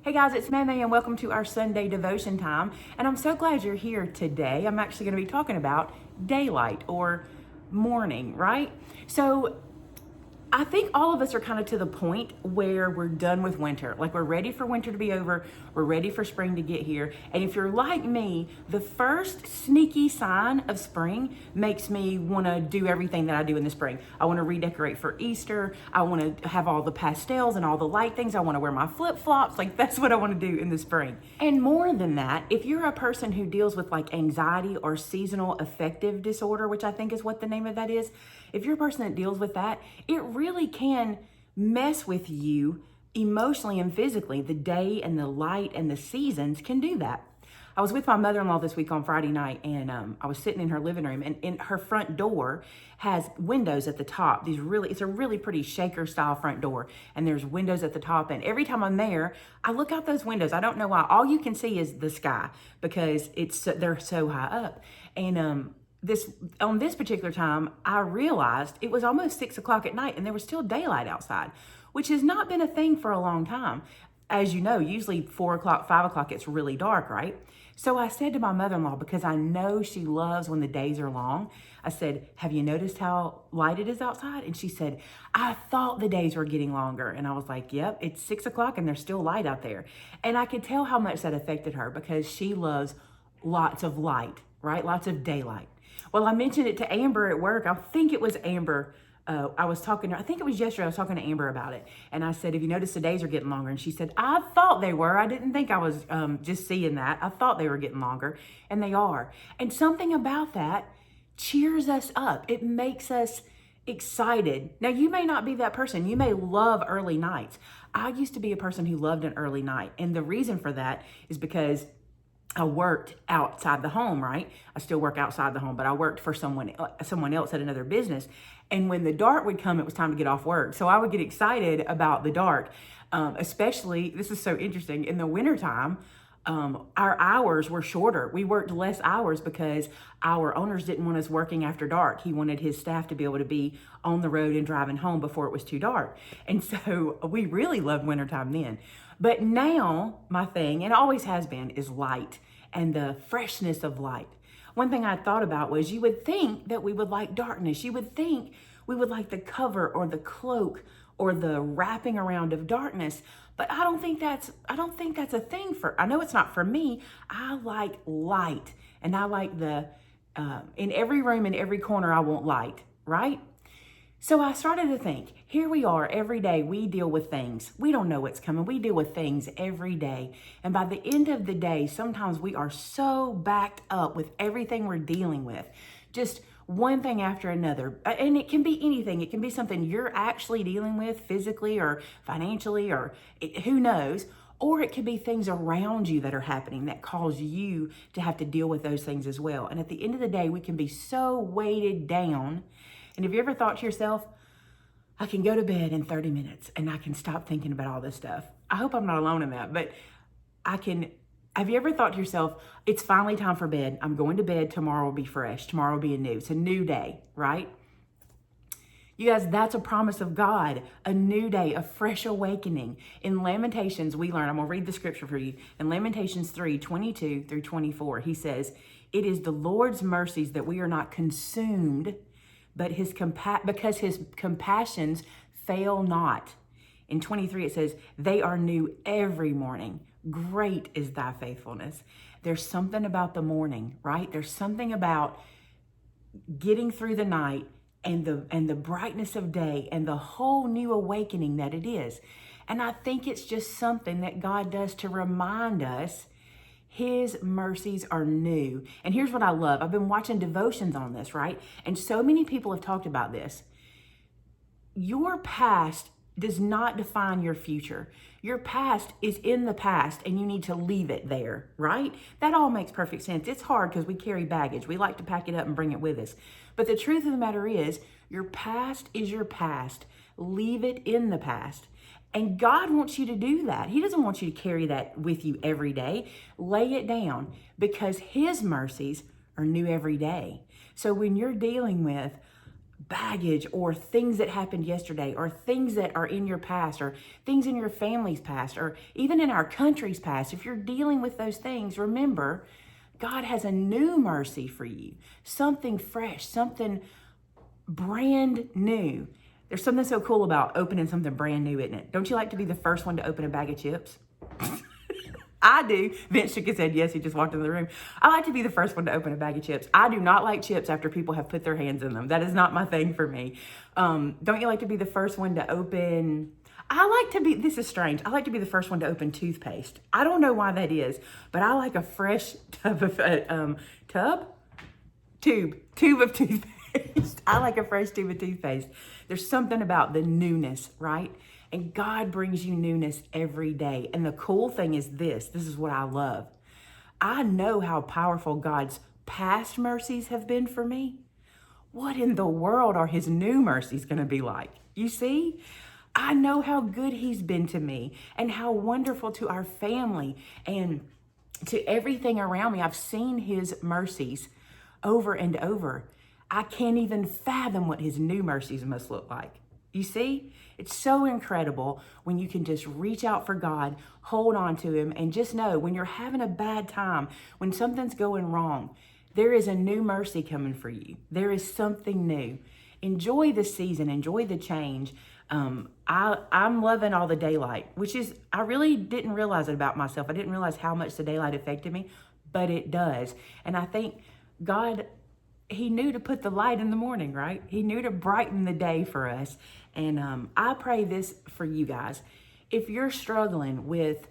Hey guys, it's Maymay and welcome to our Sunday Devotion time. And I'm so glad you're here today. I'm actually going to be talking about daylight or morning, right? So I think all of us are kind of to the point where we're done with winter. Like we're ready for winter to be over. We're ready for spring to get here. And if you're like me, the first sneaky sign of spring makes me want to do everything that I do in the spring. I want to redecorate for Easter. I want to have all the pastels and all the light things. I want to wear my flip-flops. Like that's what I want to do in the spring. And more than that, if you're a person who deals with like anxiety or seasonal affective disorder, which I think is what the name of that is, if you're a person that deals with that, it really can mess with you emotionally and physically. The day and the light and the seasons can do that. I was with my mother-in-law this week on Friday night, and I was sitting in her living room, and in her front door has windows at the top. It's a really pretty shaker style front door, and there's windows at the top. And every time I'm there, I look out those windows. I don't know why. All you can see is the sky because they're so high up. And on this particular time, I realized it was almost 6 o'clock at night and there was still daylight outside, which has not been a thing for a long time. As you know, usually 4 o'clock, 5 o'clock, it's really dark, right? So I said to my mother-in-law, because I know she loves when the days are long, I said, have you noticed how light it is outside? And she said, I thought the days were getting longer. And I was like, yep, it's 6 o'clock and there's still light out there. And I could tell how much that affected her because she loves lots of light, right? Lots of daylight. Well, I mentioned it to Amber at work. I think it was Amber. I think it was yesterday, I was talking to Amber about it. And I said, have you noticed the days are getting longer? And she said, I thought they were. I didn't think I was just seeing that. I thought they were getting longer, and they are. And something about that cheers us up. It makes us excited. Now, you may not be that person. You may love early nights. I used to be a person who loved an early night. And the reason for that is because I worked outside the home, right? I still work outside the home, but I worked for someone else at another business. And when the dark would come, it was time to get off work. So I would get excited about the dark, especially, this is so interesting, in the wintertime, our hours were shorter. We worked less hours because our owners didn't want us working after dark. He wanted his staff to be able to be on the road and driving home before it was too dark. And so we really loved wintertime then. But now my thing, and always has been, is light and the freshness of light. One thing I thought about was you would think that we would like darkness. You would think we would like the cover or the cloak or the wrapping around of darkness. But I don't think that's a thing I know it's not for me. I like light, and I like in every room, in every corner, I want light, right? So I started to think, here we are every day, we deal with things. We don't know what's coming. We deal with things every day. And by the end of the day, sometimes we are so backed up with everything we're dealing with. Just one thing after another. And it can be anything. It can be something you're actually dealing with physically or financially or who knows. Or it could be things around you that are happening that cause you to have to deal with those things as well. And at the end of the day, we can be so weighted down. And have you ever thought to yourself, I can go to bed in 30 minutes and I can stop thinking about all this stuff? I hope I'm not alone in that, but have you ever thought to yourself, it's finally time for bed. I'm going to bed. Tomorrow will be fresh. Tomorrow will be anew. It's a new day, right? You guys, that's a promise of God, a new day, a fresh awakening. In Lamentations, we learn, I'm going to read the scripture for you. In Lamentations 3:22 through 24, he says, it is the Lord's mercies that we are not consumed, but because his compassions fail not. In 23, it says, they are new every morning. Great is thy faithfulness. There's something about the morning, right? There's something about getting through the night and the brightness of day and the whole new awakening that it is. And I think it's just something that God does to remind us his mercies are new. And here's what I love. I've been watching devotions on this, right? And so many people have talked about this. Your past does not define your future. Your past is in the past and you need to leave it there, right? That all makes perfect sense. It's hard because we carry baggage. We like to pack it up and bring it with us. But the truth of the matter is, your past is your past. Leave it in the past. And God wants you to do that. He doesn't want you to carry that with you every day. Lay it down because his mercies are new every day. So when you're dealing with baggage or things that happened yesterday or things that are in your past or things in your family's past or even in our country's past, if you're dealing with those things, remember, God has a new mercy for you, something fresh, something brand new. There's something so cool about opening something brand new, isn't it? Don't you like to be the first one to open a bag of chips? I do. Vince shook his head yes, he just walked in the room. I like to be the first one to open a bag of chips. I do not like chips after people have put their hands in them. That is not my thing for me. Don't you like to be the first one to open... this is strange. I like to be the first one to open toothpaste. I don't know why that is, but I like a fresh tube of toothpaste. I like a fresh tube of toothpaste. There's something about the newness, right? And God brings you newness every day. And the cool thing is this is what I love. I know how powerful God's past mercies have been for me. What in the world are his new mercies going to be like? You see? I know how good he's been to me and how wonderful to our family and to everything around me. I've seen his mercies over and over. I can't even fathom what his new mercies must look like. You see? It's so incredible when you can just reach out for God, hold on to him, and just know when you're having a bad time, when something's going wrong, there is a new mercy coming for you. There is something new. Enjoy the season. Enjoy the change. I'm loving all the daylight, which is, I really didn't realize it about myself. I didn't realize how much the daylight affected me, but it does. And I think God, he knew to put the light in the morning, right? He knew to brighten the day for us. And I pray this for you guys. If you're struggling with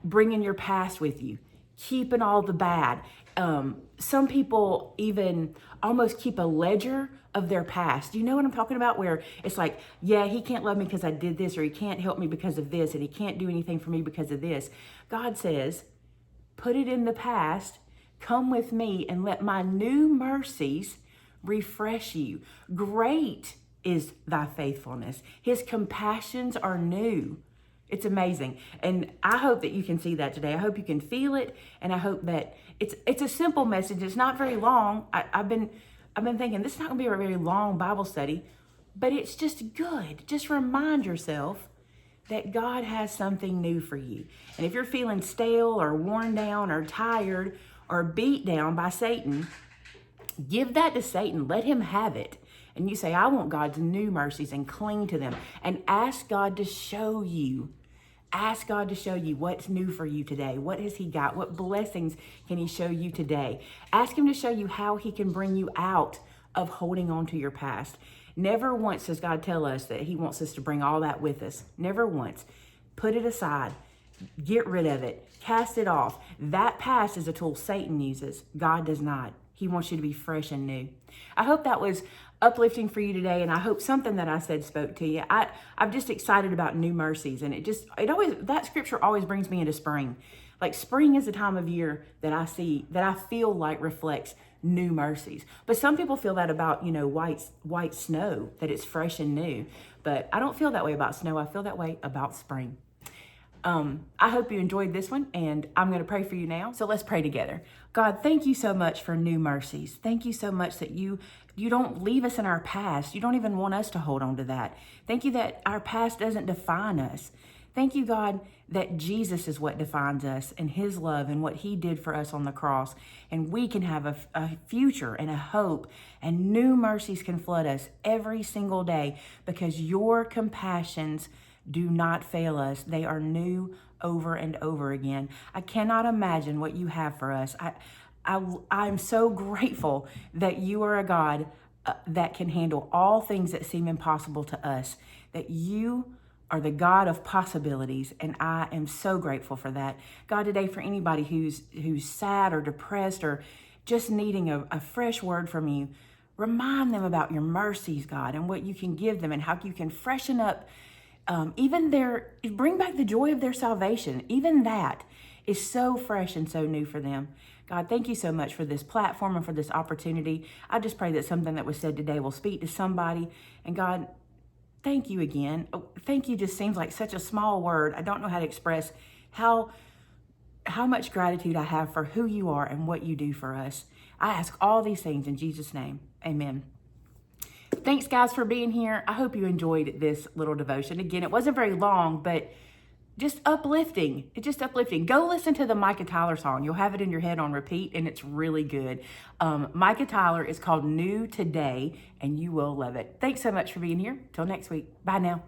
bringing your past with you, keeping all the bad, some people even almost keep a ledger of their past. You know what I'm talking about? Where it's like, yeah, he can't love me because I did this, or he can't help me because of this, and he can't do anything for me because of this. God says, put it in the past, come with me, and let my new mercies refresh you. Great is thy faithfulness. His compassions are new. It's amazing. And I hope that you can see that today. I hope you can feel it. And I hope that it's a simple message. It's not very long. I've been thinking this is not gonna be a very long Bible study, but it's just good. Just remind yourself that God has something new for you. And if you're feeling stale or worn down or tired or beat down by Satan, give that to Satan. Let him have it. And you say, I want God's new mercies, and cling to them and ask God to show you. Ask God to show you what's new for you today. What has he got? What blessings can he show you today? Ask him to show you how he can bring you out of holding on to your past. Never once does God tell us that he wants us to bring all that with us. Never once. Put it aside. Get rid of it. Cast it off. That past is a tool Satan uses. God does not. He wants you to be fresh and new. I hope that was uplifting for you today, and I hope something that I said spoke to you. I'm just excited about new mercies, and that scripture always brings me into spring. Like spring is a time of year that I feel like reflects new mercies. But some people feel that about, white snow, that it's fresh and new. But I don't feel that way about snow. I feel that way about spring. I hope you enjoyed this one, and I'm going to pray for you now. So let's pray together. God, thank you so much for new mercies. Thank you so much that you don't leave us in our past. You don't even want us to hold on to that. Thank you that our past doesn't define us. Thank you, God, that Jesus is what defines us and his love and what he did for us on the cross. And we can have a future and a hope, and new mercies can flood us every single day because your compassions do not fail us. They are new over and over again. I cannot imagine what you have for us. I'm so grateful that you are a God that can handle all things that seem impossible to us, that you are the God of possibilities, and I am so grateful for that. God, today for anybody who's sad or depressed or just needing a fresh word from you, remind them about your mercies, God, and what you can give them and how you can freshen up bring back the joy of their salvation. Even that is so fresh and so new for them. God, thank you so much for this platform and for this opportunity. I just pray that something that was said today will speak to somebody. And God, thank you again. Thank you just seems like such a small word. I don't know how to express how much gratitude I have for who you are and what you do for us. I ask all these things in Jesus' name. Amen. thanks guys for being here. I hope you enjoyed this little devotion. Again, it wasn't very long, but just uplifting. It's just uplifting. Go listen to the Micah Tyler song. You'll have it in your head on repeat, and it's really good. Micah Tyler is called New Today, and you will love it. Thanks so much for being here. Till next week. Bye now.